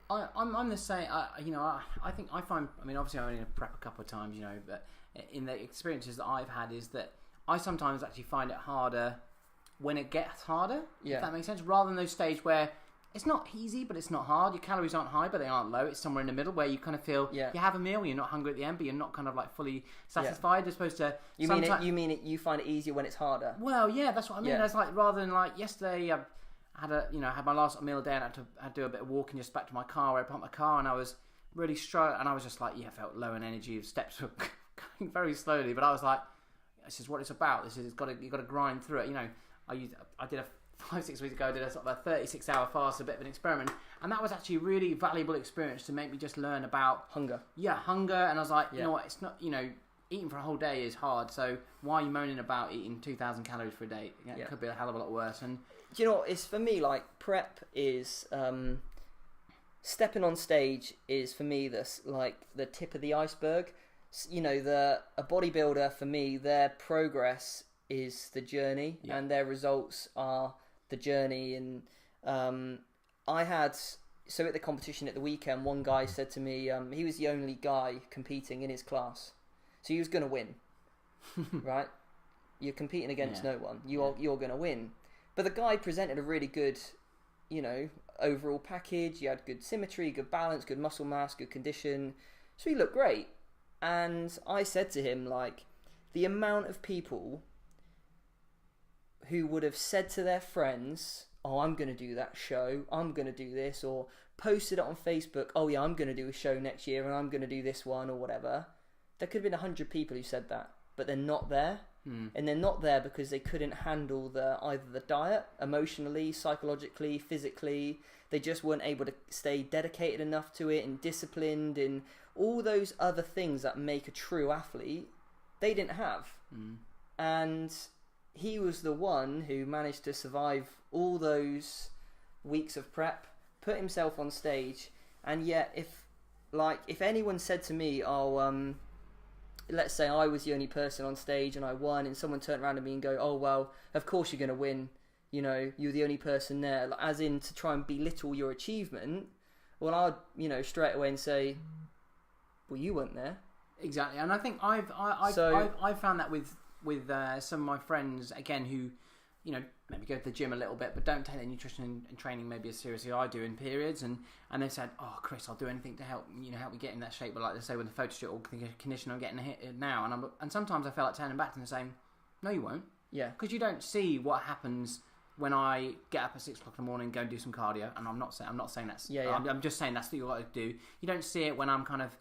I'm the same. I think I find, obviously I'm only in a prep a couple of times, but in the experiences that I've had is that I sometimes actually find it harder when it gets harder, if that makes sense, rather than those stages where it's not easy but it's not hard, your calories aren't high but they aren't low, it's somewhere in the middle where you kind of feel you have a meal, you're not hungry at the end but you're not kind of like fully satisfied, as opposed to you find it easier when it's harder. Well, that's what I mean. That's like, rather than like yesterday I had my last meal day and I had to do a bit of walking just back to my car where I parked my car, and I was really struggling, and I was just like felt low in energy, steps were going very slowly, but I was like, this is what it's about, you've got to grind through it. I did a 5-6 weeks ago, I did a sort of a 36-hour fast, a bit of an experiment, and that was actually a really valuable experience to make me just learn about hunger. Hunger, and I was like, you know what, it's not, eating for a whole day is hard, so why are you moaning about eating 2,000 calories for a day? It could be a hell of a lot worse. And do you know what, it's for me, like, prep is stepping on stage is for me the tip of the iceberg. A bodybuilder, for me, their progress is the journey, and their results are the journey. And so at the competition at the weekend, one guy said to me, he was the only guy competing in his class, so he was going to win. Right, you're competing against no one, you're going to win. But the guy presented a really good overall package. He had good symmetry, good balance, good muscle mass, good condition, so he looked great. And I said to him, like, the amount of people who would have said to their friends, oh, I'm going to do that show, I'm going to do this, or posted it on Facebook, oh yeah, I'm going to do a show next year and I'm going to do this one or whatever. There could have been 100 people who said that, but they're not there. And they're not there because they couldn't handle either the diet, emotionally, psychologically, physically. They just weren't able to stay dedicated enough to it and disciplined, and all those other things that make a true athlete, they didn't have. And he was the one who managed to survive all those weeks of prep, put himself on stage, and yet if anyone said to me, let's say I was the only person on stage and I won, and someone turned around to me and go, oh well, of course you're going to win, you're the only person there, as in to try and belittle your achievement, well, I'd straight away and say, well, you weren't there. Exactly. And I think I've found that with some of my friends, again, who maybe go to the gym a little bit but don't take their nutrition and training maybe as seriously as I do in periods, and they've said, oh Chris, I'll do anything to help me get in that shape, but like they say with the photo shoot or condition, I'm getting hit now, and sometimes I feel like turning back to them and saying, no you won't, because you don't see what happens when I get up at 6 o'clock in the morning and go and do some cardio. And I'm not saying that's I'm just saying that's what you got to do. You don't see it when I'm kind of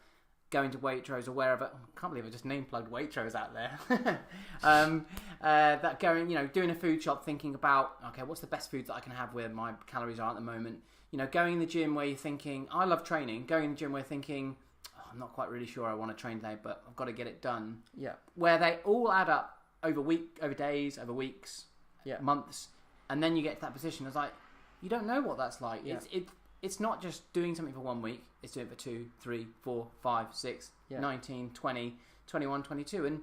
going to Waitrose or wherever. I can't believe I just name plugged Waitrose out there. That going, doing a food shop, thinking about, okay, what's the best food that I can have where my calories are at the moment. Going in the gym where you're thinking, I love training. Going in the gym where you're thinking, oh, I'm not quite really sure I want to train today, but I've got to get it done. Yeah. Where they all add up over days, over weeks, months, and then you get to that position. It's like, you don't know what that's like. Yeah. It's not just doing something for 1 week, it's doing it for 2, 3, 4, 5, 6, 19, 20, 21, 22. And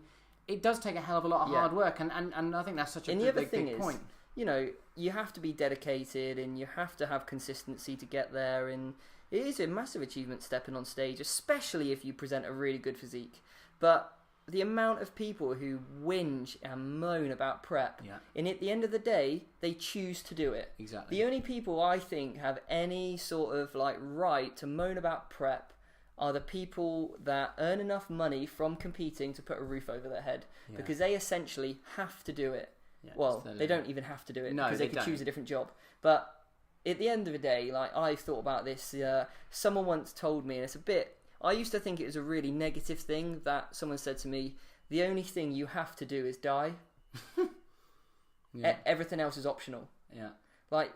it does take a hell of a lot of hard work. And I think that's such a big point. You have to be dedicated and you have to have consistency to get there. And it is a massive achievement stepping on stage, especially if you present a really good physique. But the amount of people who whinge and moan about prep, and at the end of the day, they choose to do it. Exactly. The only people I think have any sort of like right to moan about prep are the people that earn enough money from competing to put a roof over their head, because they essentially have to do it. Yeah, well, they don't even have to do it because they could choose a different job. But at the end of the day, like, I've thought about this. Someone once told me, and it's a bit... I used to think it was a really negative thing that someone said to me, the only thing you have to do is die. Everything else is optional. Yeah. Like,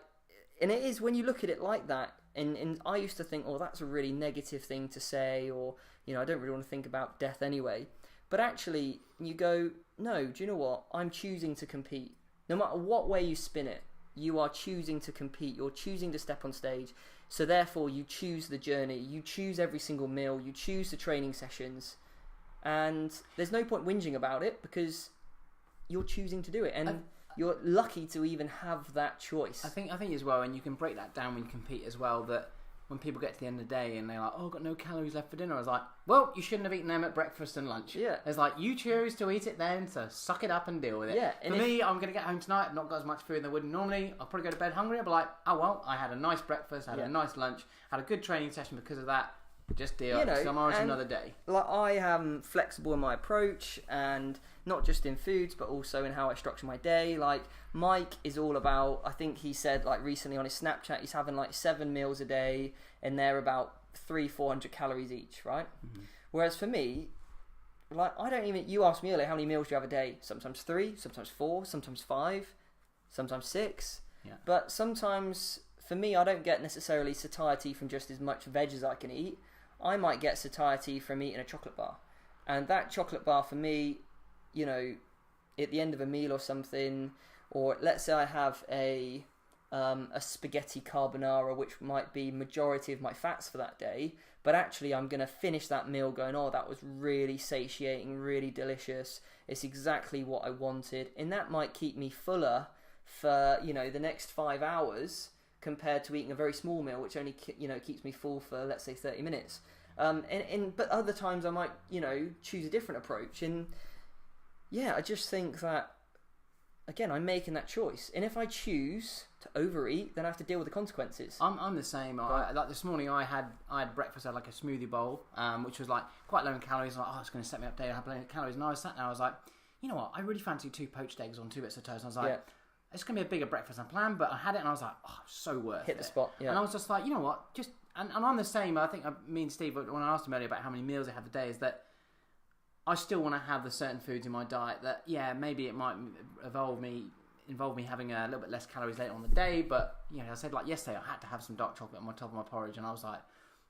and it is when you look at it like that, and I used to think, oh, that's a really negative thing to say, or, you know, I don't really want to think about death anyway. But actually, you go, no, do you know what? I'm choosing to compete. No matter what way you spin it, you are choosing to compete. You're choosing to step on stage. So therefore, you choose the journey. You choose every single meal. You choose the training sessions. And there's no point whinging about it because you're choosing to do it. And you're lucky to even have that choice. I think as well, and you can break that down when you compete as well, that when people get to the end of the day and they're like, oh, I've got no calories left for dinner, I was like, well, you shouldn't have eaten them at breakfast and lunch. Yeah. It's like, you chose to eat it then, so suck it up and deal with it. Yeah. For me, I'm going to get home tonight, I've not got as much food as I would normally. I'll probably go to bed hungry. I'll be like, oh, well, I had a nice breakfast, I had a nice lunch, had a good training session because of that. Just deal. Tomorrow's another day. Like, I am flexible in my approach, and not just in foods, but also in how I structure my day. Like, Mike is all about, I think he said, like, recently on his Snapchat, he's having like 7 meals a day, and they're about 300-400 calories each, right? Mm-hmm. Whereas for me, like, I don't even, you asked me earlier, how many meals do you have a day? Sometimes 3, sometimes 4, sometimes 5, sometimes 6. Yeah. But sometimes, for me, I don't get necessarily satiety from just as much veg as I can eat. I might get satiety from eating a chocolate bar. And that chocolate bar for me, you know, at the end of a meal or something, or let's say I have a spaghetti carbonara, which might be majority of my fats for that day, but actually I'm going to finish that meal going, oh, that was really satiating, really delicious. It's exactly what I wanted. And that might keep me fuller for, you know, the next 5 hours, compared to eating a very small meal, which only, you know, keeps me full for, let's say, 30 minutes. But other times I might, you know, choose a different approach. And yeah, I just think that, again, I'm making that choice. And if I choose to overeat, then I have to deal with the consequences. I'm the same. Like this morning, I had breakfast. I had like a smoothie bowl, which was like quite low in calories. Like, oh, it's going to set me up today. I have plenty of calories. And I was sat there. I was like, you know what? I really fancy 2 poached eggs on 2 bits of toast. And I was like, it's going to be a bigger breakfast than planned, but I had it and I was like, oh, so worth it. Hit the spot, yeah. And I was just like, you know what, and I'm the same. I think me and Steve, when I asked him earlier about how many meals I have a day, is that I still want to have the certain foods in my diet that, yeah, maybe it might involve me having a little bit less calories later on the day, but, you know, I said, like, yesterday I had to have some dark chocolate on top of my porridge, and I was like,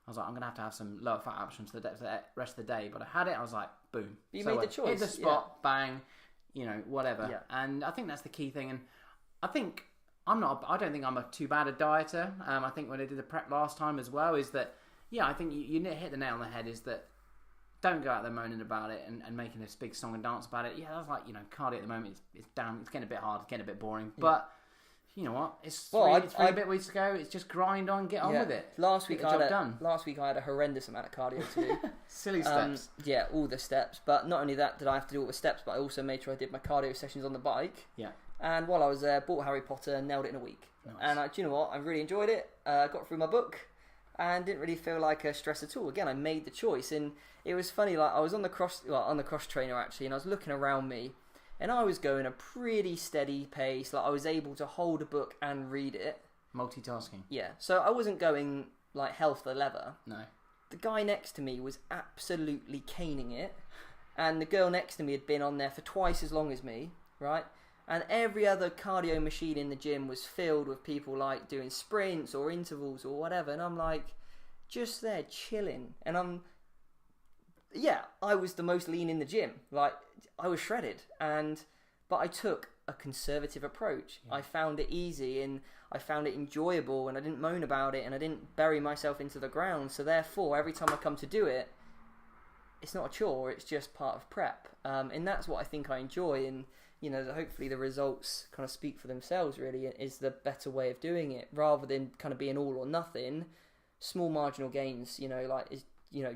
I'm going to have some lower fat options for the rest of the day, but I had it, I was like, boom. You made the choice. Hit the spot, bang, you know, whatever. Yeah. And I think that's the key thing, and I think I don't think I'm too bad a dieter. I think when I did the prep last time as well, is that, yeah, I think you hit the nail on the head, is that don't go out there moaning about it and making this big song and dance about it. Yeah, that's like, you know, cardio at the moment, it's getting a bit hard, it's getting a bit boring. Yeah. But, you know what, it's three bit weeks to go, it's just grind on, get on with it. Last week I had a horrendous amount of cardio to do. Silly steps. Yeah, all the steps. But not only that did I have to do all the steps, but I also made sure I did my cardio sessions on the bike. Yeah. And while I was there, bought Harry Potter and nailed it in a week. Nice. And do you know what? I really enjoyed it. Got through my book and didn't really feel like a stress at all. Again, I made the choice, and it was funny. Like, I was on the cross trainer actually, and I was looking around me, and I was going a pretty steady pace. Like, I was able to hold a book and read it. Multitasking. Yeah. So I wasn't going like hell for the leather. No. The guy next to me was absolutely caning it, and the girl next to me had been on there for twice as long as me. Right. And every other cardio machine in the gym was filled with people like doing sprints or intervals or whatever. And I'm like, just there chilling. And I was the most lean in the gym. Like, I was shredded. But I took a conservative approach. Yeah. I found it easy and I found it enjoyable, and I didn't moan about it, and I didn't bury myself into the ground. So therefore, every time I come to do it, it's not a chore. It's just part of prep. And that's what I think I enjoy. And, you know, hopefully the results kind of speak for themselves, really, is the better way of doing it, rather than kind of being all or nothing. Small marginal gains, you know, like,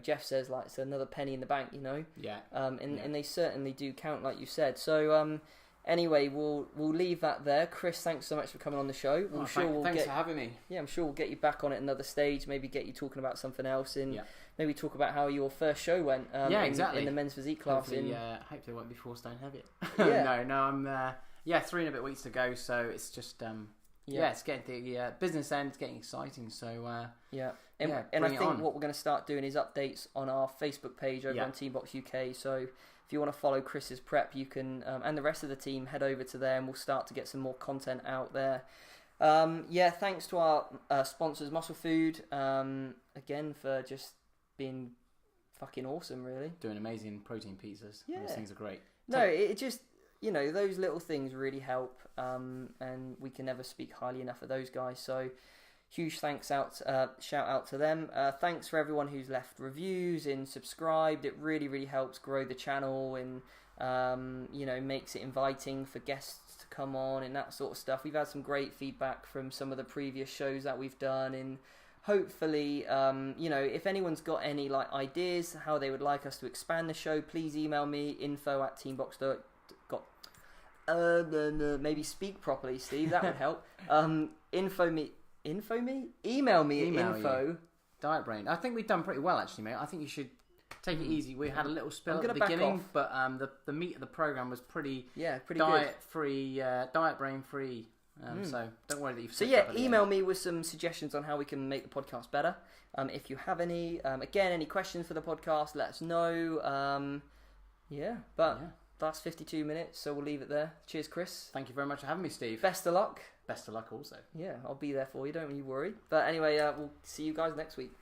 Jeff says, like, it's another penny in the bank, Yeah. And they certainly do count, like you said. So anyway, we'll leave that there. Chris, thanks so much for coming on the show. Thanks for having me. Yeah, I'm sure we'll get you back on at another stage. Maybe get you talking about something else, and maybe talk about how your first show went. Exactly. In the men's physique class. Hopefully it won't be 4 stone heavy. Yeah. No, I'm 3 and a bit weeks to go, so it's just it's getting the business end, it's getting exciting. So and I think what we're going to start doing is updates on our Facebook page over on Teambox UK. So if you want to follow Chris's prep, you can, and the rest of the team, head over to there, and we'll start to get some more content out there. Thanks to our sponsors, MuscleFood, again, for just being fucking awesome, really. Doing amazing protein pizzas. Yeah. Those things are great. No, it just, those little things really help, and we can never speak highly enough of those guys. So huge shout out to them. Thanks for everyone who's left reviews and subscribed. It really, really helps grow the channel, and makes it inviting for guests to come on and that sort of stuff. We've had some great feedback from some of the previous shows that we've done, and hopefully, if anyone's got any ideas how they would like us to expand the show, please email me, info@teambox.com. Maybe speak properly, Steve. That would help. Email me at info. You. Diet Brain. I think we've done pretty well, actually, mate. I think you should take it easy. We had a little spill at the beginning, but the meat of the program was pretty diet free, diet brain free. So don't worry that you've. So email me with some suggestions on how we can make the podcast better. If you have any, again, any questions for the podcast, let us know. That's 52 minutes, so we'll leave it there. Cheers, Chris. Thank you very much for having me, Steve. Best of luck. Best of luck also. Yeah, I'll be there for you, don't you worry. But anyway, we'll see you guys next week.